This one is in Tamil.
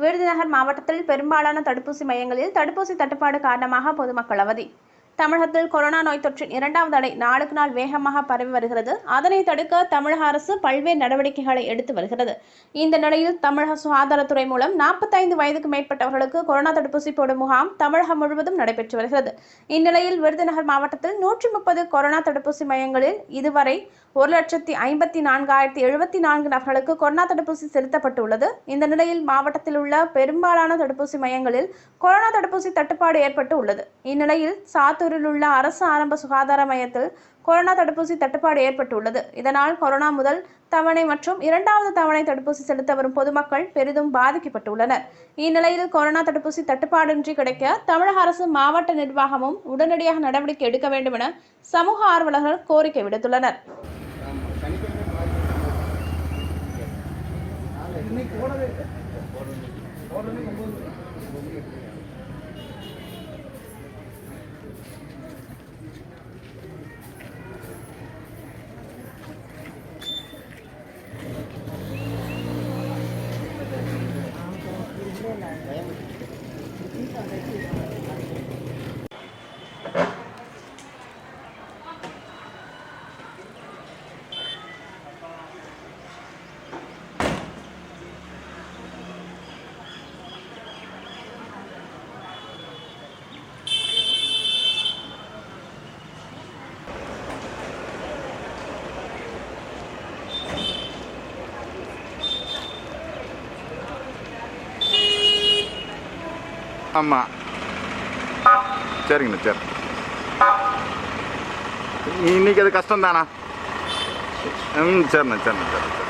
விருதுநகர் மாவட்டத்தில் பெரும்பாலான தடுப்பூசி மையங்களில் தடுப்பூசி தட்டுப்பாடு காரணமாக பொதுமக்கள் அவதி. தமிழகத்தில் கொரோனா நோய் தொற்றின் 2வது அலை நாளுக்கு நாள் வேகமாக பரவி வருகிறது. அதனை தடுக்க தமிழக அரசு பல்வேறு நடவடிக்கைகளை எடுத்து வருகிறது. இந்த நிலையில் தமிழக சுகாதாரத்துறை மூலம் 45 வயதுக்கு மேற்பட்டவர்களுக்கு கொரோனா தடுப்பூசி போடும் முகாம் தமிழகம் முழுவதும் நடைபெற்று வருகிறது. இந்நிலையில் விருதுநகர் மாவட்டத்தில் 130 கொரோனா தடுப்பூசி மையங்களில் இதுவரை 1,54,074 நபர்களுக்கு கொரோனா தடுப்பூசி செலுத்தப்பட்டுள்ளது. இந்த நிலையில் மாவட்டத்தில் உள்ள பெரும்பாலான தடுப்பூசி மையங்களில் கொரோனா தடுப்பூசி தட்டுப்பாடு ஏற்பட்டு உள்ளது. இந்நிலையில் சாத்தூரில் உள்ள அரசு ஆரம்ப சுகாதார மையத்தில் கொரோனா தடுப்பூசி தட்டுப்பாடு ஏற்பட்டுள்ளது. இதனால் கொரோனா முதல் தவணை மற்றும் 2வது தவணை தடுப்பூசி செலுத்த வரும் பொதுமக்கள் பெரிதும் பாதிக்கப்பட்டுள்ளனர். இந்நிலையில் கொரோனா தடுப்பூசி தட்டுப்பாடின்றி கிடைக்க தமிழக அரசு மாவட்ட நிர்வாகமும் உடனடியாக நடவடிக்கை எடுக்க வேண்டும் என சமூக ஆர்வலர்கள் கோரிக்கை விடுத்துள்ளனர். ஆமாம், சரிங்கண்ணா, சரி. இன்னைக்கு அது கஷ்டம் தானா? சரிண்ணா, சரிண்ணா, சரி.